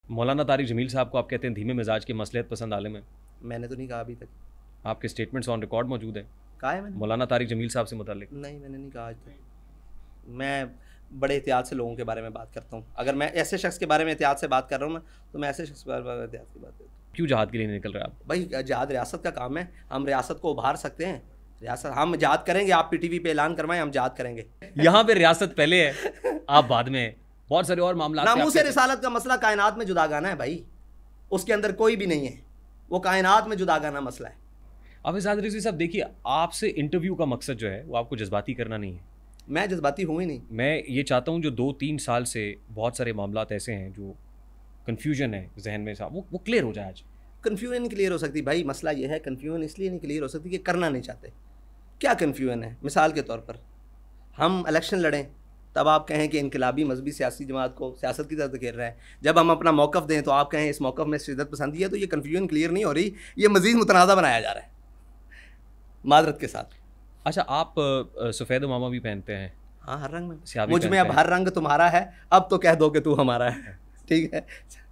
मौलाना तारिक जमील साहब को आप कहते हैं धीमे मिजाज के मसलहत पसंद आलिम है। मैंने तो नहीं कहा अभी तक। आपके स्टेटमेंट्स ऑन रिकॉर्ड मौजूद है कहा है मैंने? मौलाना तारिक जमील साहब से मुताल्लिक। नहीं, मैंने नहीं कहा आज तक। मैं बड़े एहतियात से लोगों के बारे में बात करता हूँ। अगर मैं ऐसे शख्स के बारे में एहतियात से बात कर रहा हूँ ना, तो मैं ऐसे शख्स के बारे में एहतियात की बात करता हूँ। क्यों जहाद के लिए निकल रहे हैं आप? भाई जहाद रियासत का काम है, हम रियासत को उभार सकते हैं। रियासत हम जहाद करेंगे, आप पीटीवी पे ऐलान करवाएं, हम जहाद करेंगे। यहाँ पे रियासत पहले है, आप बाद में है। बहुत सारे और मामला नामूस रिसालत का मसला कायनात में जुदागाना है भाई, उसके अंदर कोई भी नहीं है, वो कायनात में जुदागाना मसला है। अब इस रिजवी साहब देखिए, आपसे इंटरव्यू का मकसद जो है वो आपको जज्बाती करना नहीं है। मैं जज्बाती हूँ ही नहीं। मैं ये चाहता हूँ जो 2-3 साल से बहुत सारे मामला ऐसे हैं जो कन्फ्यूजन है जहन में साहब, वो क्लियर हो जाए आज। कन्फ्यूजन नहीं क्लियर हो सकती भाई, मसला ये है कन्फ्यूजन इसलिए नहीं क्लियर हो सकती कि करना नहीं चाहते। क्या कन्फ्यूजन है? मिसाल के तौर पर हम इलेक्शन लड़ें, तब आप कहें कि इनकलाबी मजहबी सियासी जमात को सियासत की तरफ घेर रहा है। जब हम अपना मौक़िफ़ दें तो आप कहें इस मौक़िफ़ में शिद्दत पसंदी है। तो ये कन्फ्यूजन क्लियर नहीं हो रही, ये मज़ीद मुतनाज़ा बनाया जा रहा है मादरत के साथ। अच्छा, आप सफ़ेद उमामा भी पहनते हैं? हाँ, हर रंग में। सियाबी मुझ में अब हर रंग तुम्हारा है, अब तो कह दो कि तू हमारा है। ठीक है।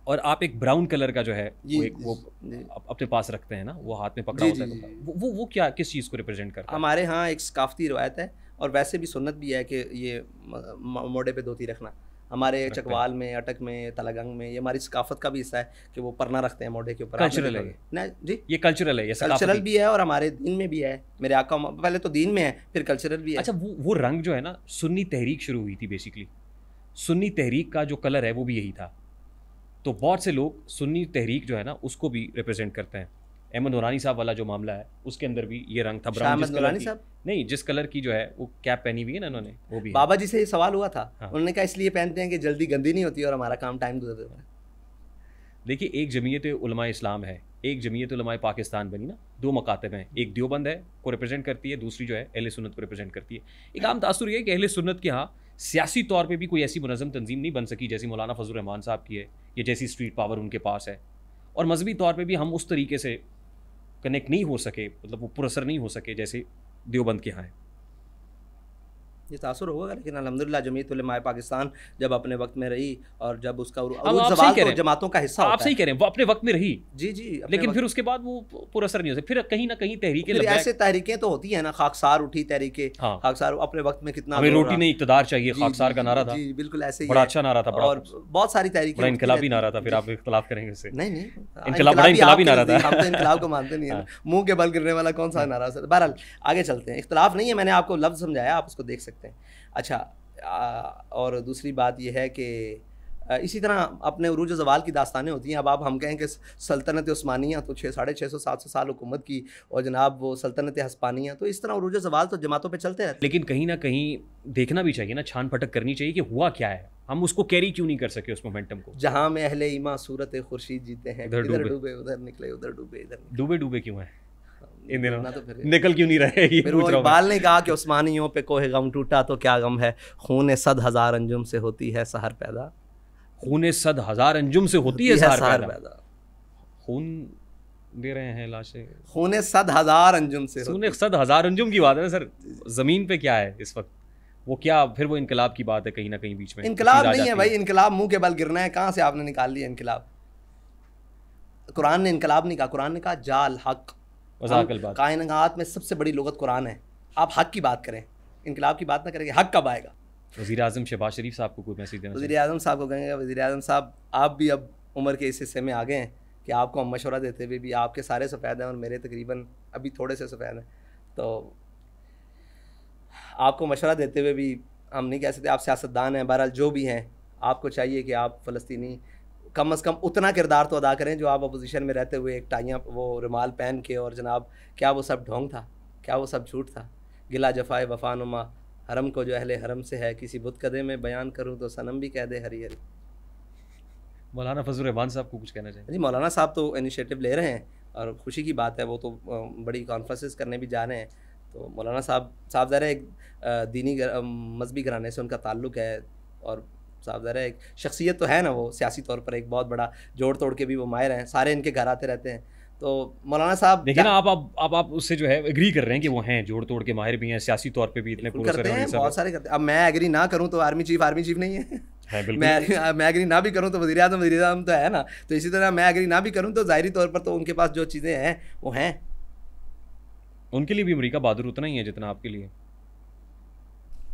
और आप एक ब्राउन कलर का जो है वो जी। अपने पास रखते हैं ना, वो हाथ में पकड़ा होता है, वो क्या किस चीज़ को रिप्रेजेंट करता है? हमारे यहाँ एक सकाफ़ती रवायत है और वैसे भी सुन्नत भी है कि ये मोढ़े पे धोती रखना। हमारे चकवाल में, अटक में, तलागंग में ये हमारी सकाफ़त का भी हिस्सा है कि वो परना रखते हैं मोढ़े के ऊपर। कल्चरल है ना जी, ये कल्चरल है, ये कल्चरल भी है और हमारे दीन में भी है। मेरे आका पहले तो दीन में है, फिर कल्चरल भी है। अच्छा, वो रंग जो है ना, सुन्नी तहरीक शुरू हुई थी बेसिकली। सुन्नी तहरीक का जो कलर है वो भी यही था। तो बहुत से लोग सुन्नी तहरीक जो है ना उसको भी रिप्रेजेंट करते हैं। अहमद नूरानी साहब वाला जो मामला है उसके अंदर भी ये रंग था ब्राउन। जिस कलर की नहीं, जिस कलर की जो है वो कैप पहनी हुई है ना उन्होंने, वो भी बाबा जी से ये सवाल हुआ था। हाँ। उन्होंने कहा इसलिए पहनते हैं कि जल्दी गंदी नहीं होती और हमारा काम टाइम गुजर जाता है। देखिए, एक जमीयत उलमा इस्लाम है, एक जमीयत उलमा पाकिस्तान बनी ना, 2 मकातब हैं। एक देवबंद है को रिप्रेजेंट करती है, दूसरी जो है अहले सुन्नत को रिप्रेजेंट करती है। एक आम तासुर ये है कि अहले सुन्नत के यहाँ सियासी तौर पे भी कोई ऐसी मुनज़्ज़म तंजीम नहीं बन सकी जैसी मौलाना फजल रहमान साहब की है, या जैसी स्ट्रीट पावर उनके पास है। और मजहबी तौर पे भी हम उस तरीके से कनेक्ट नहीं हो सके, मतलब वो पुरअसर नहीं हो सके जैसे देवबंद के यहाँ है। ये तासुर होगा, लेकिन अल्हम्दुलिल्लाह जमीयत उलमा पाकिस्तान जब अपने वक्त में रही और जब उसका जमातों का हिस्सा, आप सही कह रहे हैं, वो अपने वक्त में रही। जी जी, लेकिन फिर उसके बाद वो पुरअसर नहीं हो सकती। फिर कहीं ना कहीं तहरीकें, ऐसे तहरीकें तो होती है ना, खाकसार उठी तहरीकें। हाँ, खाकसार अपने वक्त में कितना हमें रोटी नहीं इक़्तिदार चाहिए, खाकसार का नारा था। जी बिल्कुल ऐसे ही, बड़ा अच्छा नारा था, और बहुत सारी तहरीकें, इनकलाबी नारा था। फिर आप इख्तिलाफ करेंगे उससे? नहीं, इनकलाबी नारा था। हम तो इनकलाब को मानते नहीं है, मुंह के बल गिरने वाला कौन सा नारा। बहरहाल आगे चलते हैं। इख्तिलाफ नहीं है, मैंने आपको लफ्ज़ समझाया, आप उसको देख सकते हैं। अच्छा, और दूसरी बात यह है कि इसी तरह अपने उरूज ज़वाल की दास्तानें होती हैं। अब हम कहें कि सल्तनत उस्मानिया तो 650-700 साल हुकूमत की, और जनाब वो सल्तनत हस्पानिया, तो इस तरह उरूज ज़वाल तो जमातों पे चलते रहते। लेकिन कहीं ना कहीं देखना भी चाहिए ना, छान पटक करनी चाहिए कि हुआ क्या है, हम उसको कैरी क्यों नहीं कर सके उस मोमेंटम को। जहाँ में अहले ईमा सूरत खुर्शीद जीते हैं, इधर डूबे उधर निकले, उधर डूबे इधर डूबे क्यों है इन दिनों? तो फिर निकल क्यों नहीं रहे? ये फिर वो इकबाल ने कहा कि उस्मानियों पे कोई गम टूटा तो क्या गम है, खून 100,000 अंजुम से होती है सहर पैदा। खून 100,000 अंजुम से होती है सहर पैदा। खून दे रहे हैं लाशें, खून 100,000 अंजुम से। खून 100,000 अंजुम की बात है ना सर, ज़मीन पे क्या है इस वक्त? वो क्या फिर वो इनकलाब की बात है कहीं ना कहीं बीच में? इनकलाब नहीं है भाई, इनकलाब मुंह के बल गिरना है। कहाँ से आपने निकाल लिया इनकलाब? कुरान ने इनकलाब नहीं कहा, कुरान ने कहा जाल हक। कायनात में सबसे बड़ी लुगत कुरान है। आप हक की बात करें, इनकलाब की बात ना करेंगे। हक कब आएगा? वज़ीर आज़म शहबाज शरीफ साहब को कोई मैसेज देना? वज़ीर आज़म साहब को कहेंगे, वज़ीर आज़म साहब आप भी अब उम्र के इस हिस्से में आ गए हैं कि आपको हम मशवरा देते हुए भी, आपके सारे सफ़ेद हैं और मेरे तकरीबन अभी थोड़े से सफ़ेद हैं, तो आपको मशवरा देते हुए भी हम नहीं कह सकते आप सियासतदान हैं। बहरहाल जो भी हैं, आपको चाहिए कि आप फ़लस्तीनी कम अज़ कम उतना किरदार तो अदा करें जो आप अपोजिशन में रहते हुए एक टाइयाँ वो रुमाल पहन के, और जनाब क्या वो सब ढोंग था, क्या वो सब झूठ था? गिला जफ़ाए वफ़ानुमा हरम को जो अहले हरम से है, किसी बुत कदे में बयान करूँ तो सनम भी कह दे हरी हरी। मौलाना फजल रहमान साहब को कुछ कहना चाहिए? जी, मौलाना साहब तो इनिशिएटिव ले रहे हैं और ख़ुशी की बात है, वो तो बड़ी कॉन्फ्रेंसेस करने भी जा रहे हैं। तो मौलाना साहब ज़रा एक दीनी मजहबी घराने से उनका ताल्लुक़ है, और साहब ज़रा एक शख्सियत तो है ना, वो सियासी तौर पर एक बहुत बड़ा जोड़ तोड़ के भी वो माहिर हैं, सारे इनके घर आते रहते हैं। तो मौलाना साहब देखिए ना, आप उससे जो है एग्री कर रहे हैं कि वो हैं जोड़ तोड़ के माहिर भी हैं, सियासी तौर पे भी इतने करते हैं, बहुत सारे करते हैं। अब मैं एग्री ना करूं तो आर्मी चीफ नहीं है। है बिल्कुल। मैं एग्री ना भी करूँ तो वज़ीर आज़म तो है ना, तो इसी तरह मैं एग्री ना भी करूँ तो ज़ाहिरी तौर पर तो उनके पास जो चीज़ें हैं वो हैं। उनके लिए भी अमेरिका बहादुर उतना ही है जितना आपके लिए।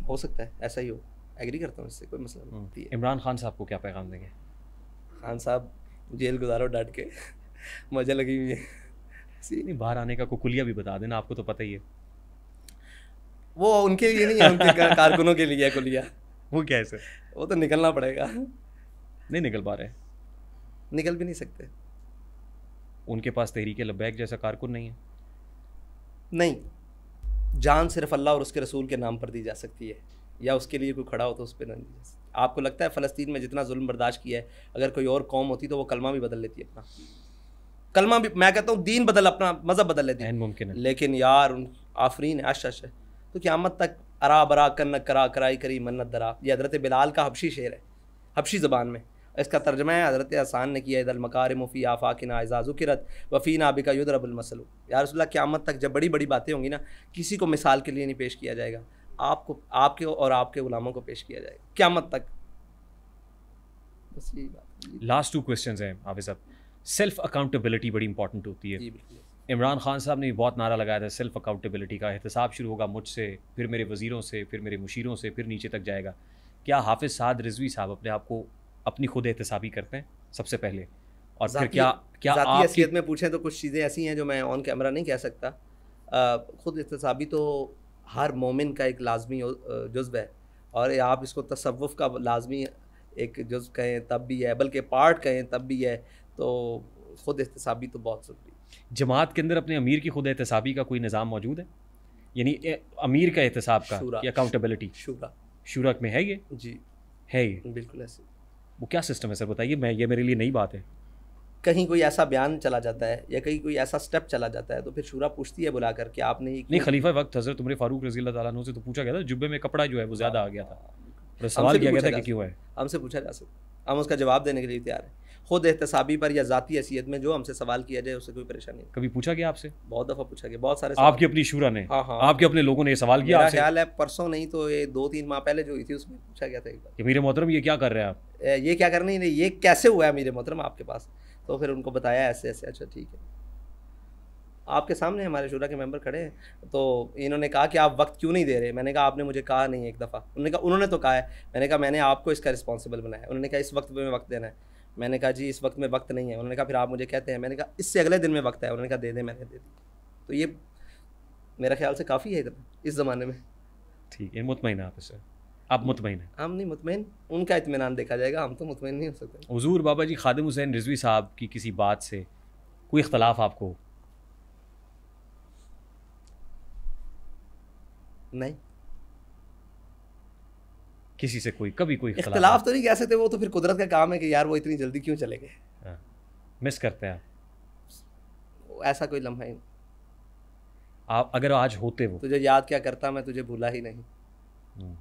हो सकता है ऐसा ही हो, एग्री करता हूँ, इससे कोई मसला नहीं है। इमरान खान साहब को क्या पैगाम देंगे? खान साहब जेल गुजारो डट के, मजा लगी हुई है। नहीं, बाहर आने का कुकुलिया भी बता देना, आपको तो पता ही है। वो उनके लिए नहीं है, उनके कारकुनों के लिए है कुलिया। वो क्या है सर? वो तो निकलना पड़ेगा। नहीं निकल पा रहे? निकल भी नहीं सकते। उनके पास तहरीक लब्बैक जैसा कारकुन नहीं है? नहीं, जान सिर्फ अल्लाह और उसके रसूल के नाम पर दी जा सकती है, या उसके लिए कोई खड़ा हो तो उस पर नहीं दी जा सकती। आपको लगता है फ़लस्तीन में जितना जुल्म बर्दाश्त किया है, अगर कोई और कौम होती तो वो कलमा भी बदल लेती है अपना, कलमा भी, मैं कहता हूँ दीन बदल, अपना मज़हब बदल लेती है, मुमकिन है। लेकिन यार आफरीन अश है तो क़यामत तक अरा बरा कन्न करा कराई करी मन्नत दरा। ये हज़रत बिलाल का हबशी शेर है, हबशी ज़बान में। इसका तर्जमा है हज़रत हसान ने किया, इदल मकारिम फ़ी आफ़ाकिना इज़ा ज़ुकिरत व फ़ी नाबिका युदरबुल मसलू। या रसूलल्लाह क़यामत तक जब बड़ी बड़ी बातें होंगी ना, किसी को मिसाल के लिए नहीं पेश किया जाएगा, आपको, आपके और आपके गुलामों को पेश किया जाएगा क़यामत तक। बस यही बात। लास्ट 2 क्वेश्चंस हैं हाफिज़ साहब। सेल्फ अकाउंटेबिलिटी बड़ी इंपॉर्टेंट होती है। जी बिल्कुल। इमरान खान साहब ने बहुत नारा लगाया था सेल्फ अकाउंटेबिलिटी का, एहतसाब शुरू होगा मुझसे, फिर मेरे वज़ीरों से, फिर मेरे मुशीरों से, फिर नीचे तक जाएगा। क्या हाफिज़ साद रिजवी साहब अपने आप को अपनी खुद एहतसाबी करते हैं सबसे पहले? और फिर क्या ज़ाती हैसियत में पूछें तो कुछ चीज़ें ऐसी हैं जो मैं ऑन कैमरा नहीं कह सकता। खुद एहतसाबी तो हर मोमिन का एक लाजमी जुज़्व है, और आप इसको तसव्वुफ़ का लाजमी एक जुज़्व कहें तब भी है, बल्कि पार्ट कहें तब भी है। तो खुद एहतसाबी तो बहुत ज़रूरी है। जमात के अंदर अपने अमीर की खुद एहतसाबी का कोई निज़ाम मौजूद है? यानी अमीर का एहतसाब का या अकाउंटेबिलिटी? शूरा में है ये? जी है ये बिल्कुल ऐसे। वो क्या सिस्टम है सर, बताइए। ये मेरे लिए नई बात है। कहीं कोई ऐसा बयान चला जाता है या कहीं कोई ऐसा स्टेप चला जाता है तो फिर शूरा पूछती है बुलाकर कि आपने नहीं, खलीफा वक्त हज़रत उमर फारूक रज़ी अल्लाह ताला अन्हु से तो पूछा गया था, जुब्बे में कपड़ा जो है वो ज़्यादा आ गया था, और सवाल किया गया था कि क्यों है। हमसे पूछा जा सकता, हम उसका जवाब देने के लिए तैयार हैं। खुद एहतसाबी पर या ज़ाती हैसियत में जो हमसे सवाल किया जाए उससे कोई परेशानी नहीं। कभी पूछा गया आपसे? बहुत दफ़ा पूछा गया, बहुत सारे आपकी अपनी शूरा ने? हाँ हाँ, आपके अपने लोगों ने ये सवाल किया आपसे? मेरा ख्याल है परसों नहीं तो ये 2-3 माह पहले जो हुई थी उसमें पूछा गया था एक बार कि मीर मोहतरम ये क्या कर रहे हैं आप? ये क्या करने, नहीं ये कैसे हुआ है मीर मोहतरम आपके पास? तो फिर उनको बताया ऐसे ऐसे। अच्छा ठीक है, आपके सामने हमारे शूरा के मेंबर खड़े हैं, तो इन्होंने कहा कि आप वक्त क्यों नहीं दे रहे? मैंने कहा आपने मुझे कहा नहीं एक दफ़ा। उन्होंने तो कहा है। मैंने कहा मैंने आपको इसका रिस्पॉन्सिबल बनाया। उन्होंने कहा इस वक्त में वक्त देना है। मैंने कहा जी इस वक्त में वक्त नहीं है। उन्होंने कहा फिर आप मुझे कहते हैं। मैंने कहा इससे अगले दिन में वक्त है। उन्होंने कहा दे दें, मैंने दे दी। तो ये मेरा ख्याल से काफ़ी है इतना इस ज़माने में। ठीक है, मुतमईन आप सर? आप मुतमईन हैं? हम नहीं मुतमईन, उनका इत्मीनान देखा जाएगा, हम तो मुतमईन नहीं हो सकते। हुजूर बाबा जी खादिम हुसैन रिजवी साहब की किसी बात से कोई इख्तलाफ आपको? नहीं, किसी से कभी कोई इख्तलाफ तो नहीं कह सकते, वो तो फिर कुदरत का काम है कि यार वो इतनी जल्दी क्यों चले गए। मिस करते हैं ऐसा कोई लम्हा ही नहीं। आप अगर आज होते वो, तुझे याद क्या करता मैं तुझे भूला ही नहीं।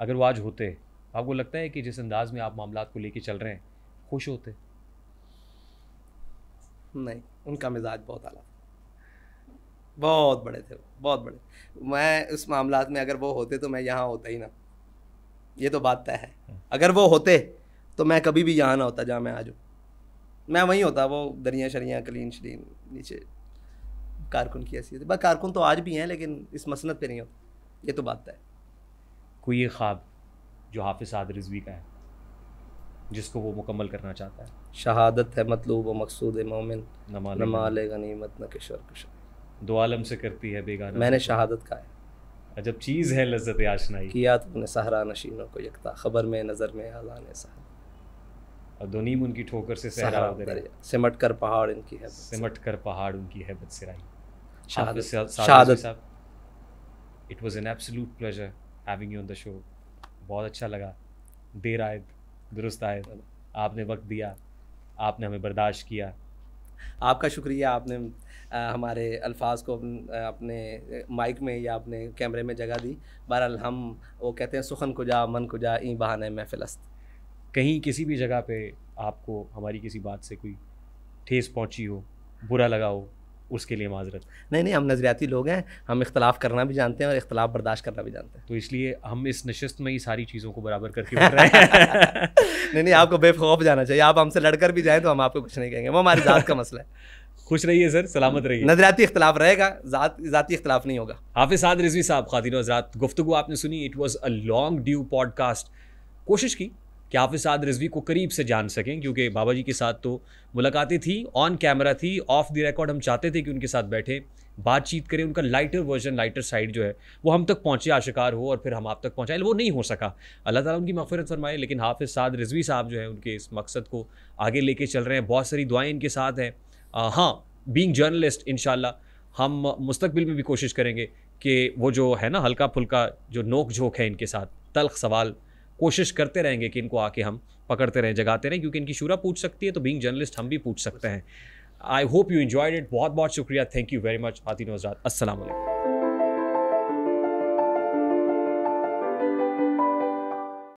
अगर वो आज होते, आपको लगता है कि जिस अंदाज में आप मामलात को लेके चल रहे हैं खुश होते? नहीं, उनका मिजाज बहुत आला, बहुत बड़े थे, बहुत बड़े। मैं उस मामलात में अगर वो होते तो मैं यहाँ होता ही ना, ये तो बात तय है। अगर वो होते तो मैं कभी भी यहाँ ना होता जहाँ मैं आज हूँ। मैं वहीं होता, वो दरिया शरियाँ कलीन शरीन नीचे कारकुन की हैसियत। बस कारकुन तो आज भी हैं लेकिन इस मसनद पे नहीं होता, ये तो बात तय है। कोई ये ख्वाब जो हाफिज़ साद रिजवी का है जिसको वो मुकम्मल करना चाहता है? शहादत है मतलूब व मकसूद मोमिन, न माल गनीमत न किशोर कुशर। दो आलम से करती है बेगाना, मैंने शहादत का है। अजब चीज़ है लज़्ज़त आशनाई, किया तुमने सहरा नशीनों को यकता, खबर में नज़र में आज़ान सहरा। और दो नीम उनकी ठोकर से सहरा उधर, सिमट कर पहाड़ इनकी है, सिमट कर पहाड़ उनकी हैबत सिराई। शहादत। It was an absolute pleasure having you on the show. बहुत अच्छा लगा, देर आए दुरुस्त आए, आपने वक्त दिया, आपने हमें बर्दाश्त किया। आपका शुक्रिया, आपने हमारे अल्फाज को अपने माइक में या अपने कैमरे में जगह दी। बहरहाल हम वो कहते हैं सुखन कुजा मन कुजा ई बहाने महफिलस्त। कहीं किसी भी जगह पे आपको हमारी किसी बात से कोई ठेस पहुंची हो, बुरा लगा हो, उसके लिए माजरत। नहीं नहीं, हम नज़रियाती लोग हैं, हम इख्तलाफ करना भी जानते हैं और इख्तलाफ बर्दाश्त करना भी जानते हैं। तो इसलिए हम इस नशिस्त में ही सारी चीज़ों को बराबर करके उठ रहे हैं। नहीं, आपको बेखौफ जाना चाहिए। आप हमसे लड़कर भी जाएँ तो हम आपको कुछ नहीं कहेंगे, वो हमारी ज़ात का मसला है। खुश रहिए सर, सलामत रहिए। नज़रियाती इख्तलाफ रहेगा, ज़ाती इख्तलाफ नहीं होगा। हाफिज़ साद रिजवी साहब, ख़ातिन हज़रात, गुफ्तगू आपने सुनी। It was a long due podcast. कोशिश की कि हाफिज़ साद रिजवी को करीब से जान सकें, क्योंकि बाबा जी के साथ तो मुलाकातें थी, ऑन कैमरा थी, ऑफ द रिकॉर्ड हम चाहते थे कि उनके साथ बैठे, बातचीत करें, उनका लाइटर वर्जन, लाइटर साइड जो है वो हम तक पहुँचे, आशिकार हो, और फिर हम आप तक पहुँचाए। वो नहीं हो सका, अल्लाह ताला उनकी मग़फ़िरत फरमाए। लेकिन हाफिज़ साद रिजवी साहब जो है उनके इस मकसद को आगे लेके चल रहे हैं, बहुत सारी दुआएँ इनके साथ हैं। हाँ, बीइंग जर्नलिस्ट इंशाल्लाह हम मुस्तकबिल में भी कोशिश करेंगे कि वो जो है ना हल्का फुल्का जो नोक झोंक है इनके साथ, तल्ख सवाल, कोशिश करते रहेंगे कि इनको आके हम पकड़ते रहें, जगाते रहें, क्योंकि इनकी शूरा पूछ सकती है तो बीइंग जर्नलिस्ट हम भी पूछ सकते हैं। I hope you enjoyed it. बहुत बहुत शुक्रिया, थैंक यू वेरी मच। ख़ातिन हज़रात, अस्सलाम वालेकुम।